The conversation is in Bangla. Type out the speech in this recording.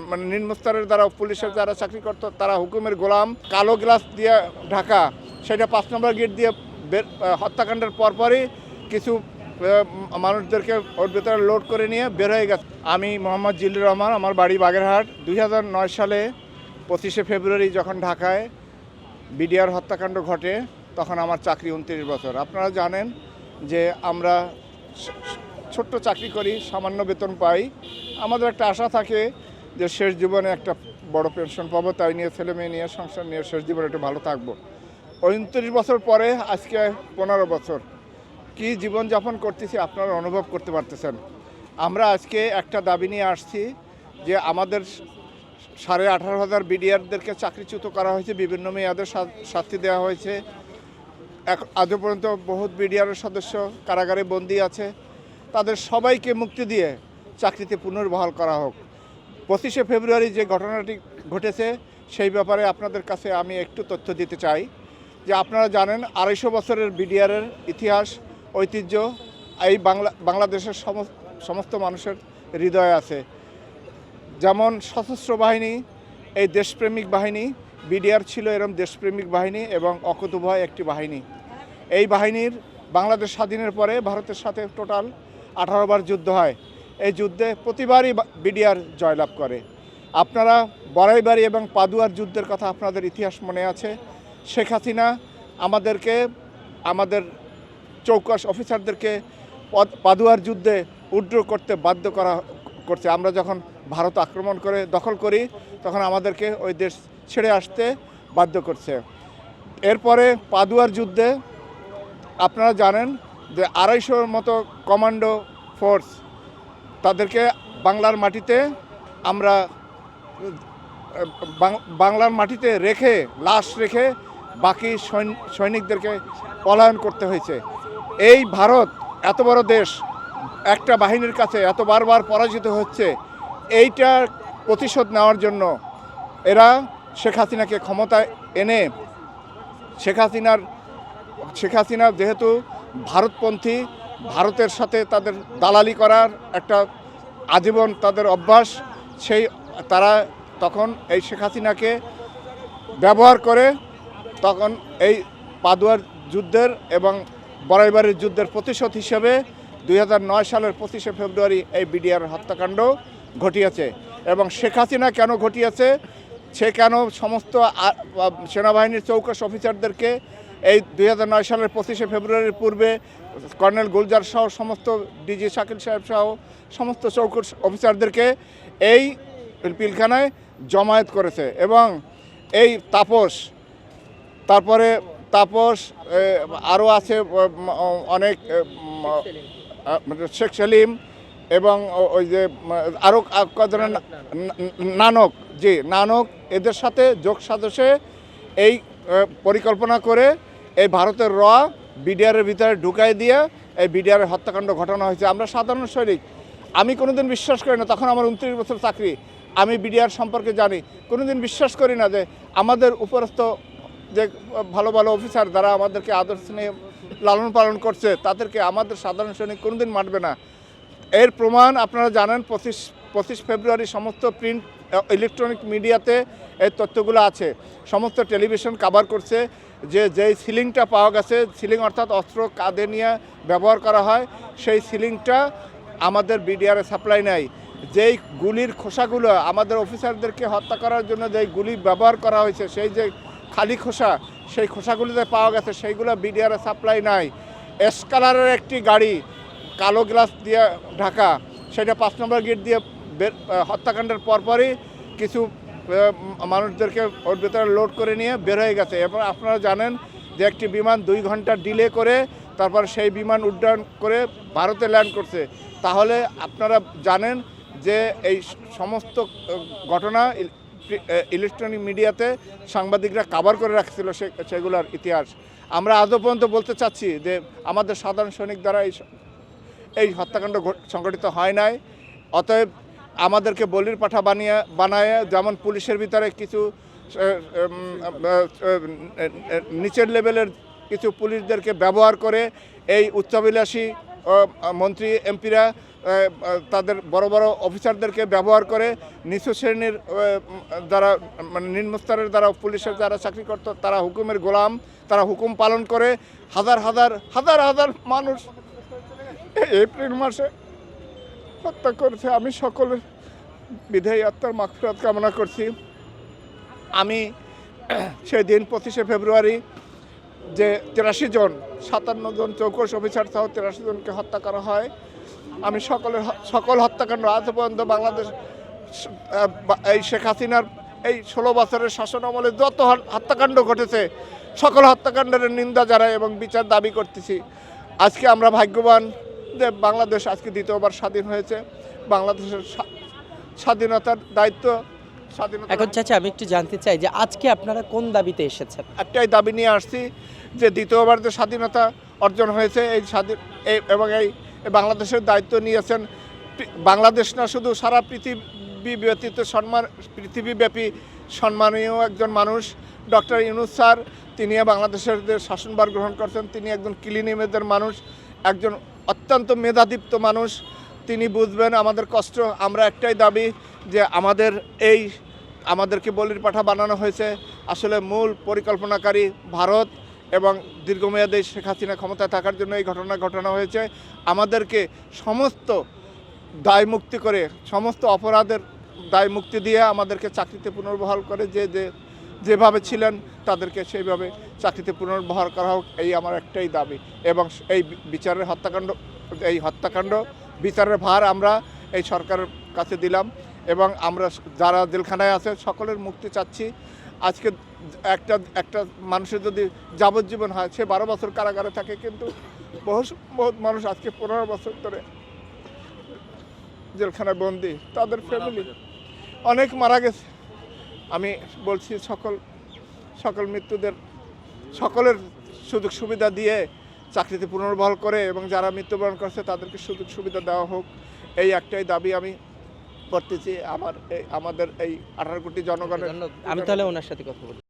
মানে নিম্ন স্তরের যারা পুলিশের যারা চাকরি করত তারা হুকুমের গোলাম, কালো গ্লাস দিয়ে ঢাকা, সেটা 5 নম্বর গেট দিয়ে হত্যাকাণ্ডের পরপরই কিছু মানুষদেরকে ওর ভেতরে লোড করে নিয়ে বের হয়ে গেছে। আমি মোহাম্মদ জিল্লুর রহমান, আমার বাড়ি বাগেরহাট। 2009 সালে 25শে ফেব্রুয়ারি যখন ঢাকায় বিডিআর হত্যাকাণ্ড ঘটে তখন আমার চাকরি 29 বছর। আপনারা জানেন যে আমরা ছোট্ট চাকরি করি, সামান্য বেতন পাই। আমাদের একটা আশা থাকে যে শেষ জীবনে একটা বড় পেনশন পাবো, তাই নিয়ে ছেলে মেয়ে নিয়ে সংসার নিয়ে শেষ জীবনে একটু ভালো থাকবো। 29 বছর পরে আজকে 15 বছর কি জীবনযাপন করতেছি আপনারা অনুভব করতে পারতেছেন। আমরা আজকে একটা দাবি নিয়ে আসছি যে আমাদের 18,500 বিডিআরদেরকে চাকরিচ্যুত করা হয়েছে, বিভিন্ন মেয়াদের শাস্তি দেওয়া হয়েছে। আজও পর্যন্ত বহুত বিডিআরের সদস্য কারাগারে বন্দী আছে, তাদের সবাইকে মুক্তি দিয়ে চাকরিতে পুনর্বহাল করা হোক। 25শে ফেব্রুয়ারি যে ঘটনাটি ঘটেছে সেই ব্যাপারে আপনাদের কাছে আমি একটু তথ্য দিতে চাই যে আপনারা জানেন 250 বছরের বিডিআরের ইতিহাস ঐতিহ্য এই বাংলাদেশের সমস্ত মানুষের হৃদয়ে আছে। যেমন সশস্ত্র বাহিনী এই দেশপ্রেমিক বাহিনী, বিডিআর ছিল এরকম দেশপ্রেমিক বাহিনী এবং অকুতোভয় একটি বাহিনী। এই বাহিনীর বাংলাদেশ স্বাধীনের পরে ভারতের সাথে টোটাল 18 বার যুদ্ধ হয়। এই যুদ্ধে প্রতিবারই বিডিআর জয়লাভ করে। আপনারা বড়াইবাড়ি এবং পাদুয়ার যুদ্ধের কথা আপনাদের ইতিহাস মনে আছে। শেখ হাসিনা আমাদের চৌকস অফিসারদেরকে পাদুয়ার যুদ্ধে উইথড্র করতে বাধ্য করছে। আমরা যখন ভারত আক্রমণ করে দখল করি তখন আমাদেরকে ওই দেশ ছেড়ে আসতে বাধ্য করছে। এরপরে পাদুয়ার যুদ্ধে আপনারা জানেন যে 250 মতো কমান্ডো ফোর্স তাদেরকে বাংলার মাটিতে রেখে লাশ রেখে বাকি সৈনিকদেরকে পলায়ন করতে হয়েছে। এই ভারত এত বড় দেশ একটা বাহিনীর কাছে এত বারবার পরাজিত হচ্ছে, এইটার প্রতিশোধ নেওয়ার জন্য এরা শেখ হাসিনাকে ক্ষমতায় এনে শেখ হাসিনা যেহেতু ভারতপন্থী, ভারতের সাথে তাদের দালালি করার একটা আজীবন তাদের অভ্যাস, তারা তখন এই শেখ হাসিনাকে ব্যবহার করে তখন এই পাদুয়ার যুদ্ধের এবং বড়াইবাড়ির যুদ্ধের প্রতিশোধ হিসেবে 2009 সালের 25শে ফেব্রুয়ারি এই বিডিআর হত্যাকাণ্ড ঘটিয়েছে। এবং শেখ হাসিনা কেন ঘটিয়েছে, সে কেন সমস্ত সেনাবাহিনীর চৌকস অফিসারদেরকে এই 2009 সালের 25শে ফেব্রুয়ারির পূর্বে কর্নেল গুলজার সহ সমস্ত ডিজি শাকিল সাহেব সহ সমস্ত চৌকস অফিসারদেরকে এই পিলখানায় জমায়েত করেছে। এবং এই তারপরে তাপস আরও আছে অনেক, শেখ সেলিম এবং ওই যে আরও কজনের নানক এদের সাথে যোগ সাজসে এই পরিকল্পনা করে এই ভারতের বিডিআরের ভিতরে ঢুকাই দিয়ে এই বিডিআরের হত্যাকাণ্ড ঘটানো হয়েছে। আমরা সাধারণ সৈনিক, আমি কোনোদিন বিশ্বাস করি না, তখন আমার 29 বছর চাকরি, আমি বিডিআর সম্পর্কে জানি, কোনোদিন বিশ্বাস করি না যে আমাদের উপরস্থ যে ভালো ভালো অফিসার যারা আমাদেরকে আদর স্নেহে লালন পালন করছে তাদেরকে আমাদের সাধারণ সৈনিক কোনোদিন মানবে না। এর প্রমাণ আপনারা জানেন 25 ফেব্রুয়ারি সমস্ত প্রিন্ট ইলেকট্রনিক মিডিয়াতে এই তথ্যগুলো আছে। সমস্ত টেলিভিশন কভার করছে যে যেই সিলিংটা পাওয়া গেছে, সিলিং অর্থাৎ অস্ত্র কাঁধে নিয়ে ব্যবহার করা হয়, সেই সিলিংটা আমাদের বিডিআরে সাপ্লাই নাই। যেই গুলির খোসাগুলো আমাদের অফিসারদেরকে হত্যা করার জন্য যেই গুলি ব্যবহার করা হয়েছে, সেই যে খালি খোসা, সেই খোসাগুলিতে পাওয়া গেছে, সেইগুলো বিডিআরে সাপ্লাই নাই। এসকালারের একটি গাড়ি কালো গ্লাস দিয়ে ঢাকা, সেটা 5 নম্বর গেট দিয়ে হত্যাকাণ্ডের পরপরই কিছু মানুষদেরকে ওর ভেতরে লোড করে নিয়ে বের হয়ে গেছে। এবং আপনারা জানেন যে একটি বিমান 2 ঘন্টা ডিলে করে তারপর সেই বিমান উড্ডয়ন করে ভারতে ল্যান্ড করছে। তাহলে আপনারা জানেন যে এই সমস্ত ঘটনা ইলেকট্রনিক মিডিয়াতে সাংবাদিকরা কভার করে রাখছিল সেগুলোর ইতিহাস। আমরা আজও পর্যন্ত বলতে চাচ্ছি যে আমাদের সাধারণ সৈনিক দ্বারা এই হত্যাকাণ্ড সংঘটিত হয় নাই। অতএব আমাদেরকে বলির পাঠা বানায় যেমন পুলিশের ভিতরে কিছু নিচের লেভেলের কিছু পুলিশদেরকে ব্যবহার করে এই উচ্চাভিলাষী মন্ত্রী এমপিরা তাদের বড় বড় অফিসারদেরকে ব্যবহার করে নিচু শ্রেণীর যারা মানে নিম্নস্তরের যারা পুলিশের যারা চাকরি করতো তারা হুকুমের গোলাম, তারা হুকুম পালন করে হাজার হাজার হাজার হাজার মানুষ এপ্রিল মাসে হত্যা করেছে। আমি সকলের বিধায়ী আত্মার মাগফিরাত কামনা করছি। আমি সেই দিন 25শে ফেব্রুয়ারি যে 83 জন 57 জন চৌকস অফিসার সহ 83 জনকে হত্যা করা হয়, আমি সকল হত্যাকাণ্ড আজ পর্যন্ত বাংলাদেশ এই শেখ হাসিনার এই 16 বছরের শাসন আমলে যত হত্যাকাণ্ড ঘটেছে সকল হত্যাকাণ্ডের নিন্দা জানাই এবং বিচার দাবি করতেছি। আজকে আমরা ভাগ্যবান যে বাংলাদেশ আজকে দ্বিতীয়বার স্বাধীন হয়েছে। বাংলাদেশের স্বাধীনতার দায়িত্ব এখন চাচা আমি একটু জানতে চাই যে আজকে আপনারা কোন দাবিতে এসেছেন? একটাই দাবি নিয়ে আসছি যে দ্বিতীয়বার যে স্বাধীনতা অর্জন হয়েছে এই এবং এই বাংলাদেশের দায়িত্ব নিয়েছেন বাংলাদেশ না শুধু সারা পৃথিবী ব্যতীত পৃথিবীব্যাপী সম্মানীয় একজন মানুষ ডক্টর ইউনূস স্যার। তিনি বাংলাদেশের যে শাসনভার গ্রহণ করছেন, তিনি একজন ক্লিন ইমেজের মানুষ, একজন অত্যন্ত মেধাদীপ্ত মানুষ। তিনি বুঝবেন আমাদের কষ্ট। আমরা একটাই দাবি যে আমাদেরকে বলির পাঠা বানানো হয়েছে। আসলে মূল পরিকল্পনাকারী ভারত এবং দীর্ঘমেয়াদী শেখ হাসিনা ক্ষমতায় থাকার জন্য এই ঘটনা হয়েছে। আমাদেরকে সমস্ত দায় মুক্তি করে, সমস্ত অপরাধের দায় মুক্তি দিয়ে আমাদেরকে চাকরিতে পুনর্বহাল করে যেভাবে ছিলেন তাদেরকে সেইভাবে চাকরিতে পুনর্বহাল করা হোক, এই আমার একটাই দাবি। এবং এই হত্যাকাণ্ড বিচারের ভার আমরা এই সরকারের কাছে দিলাম এবং আমরা যারা জেলখানায় আছে সকলের মুক্তি চাচ্ছি। আজকে একটা মানুষের যদি যাবজ্জীবন হয়, সে 12 বছর কারাগারে থাকে, কিন্তু বহুত মানুষ আজকে 15 বছর ধরে জেলখানায় বন্দি, তাদের ফ্যামিলি অনেক মারা গেছে। আমি বলছি সকল মৃত্যুদের সকলের সুযোগ সুবিধা দিয়ে চাকরিতে পুনর্বহাল করে এবং যারা মৃত্যুবরণ করছে তাদেরকে সুযোগ সুবিধা দেওয়া হোক, এই একটাই দাবি আমি করতেছি। আমাদের এই 18 কোটি জনগণের। আমি তাহলে ওনার সাথে কথা বলি।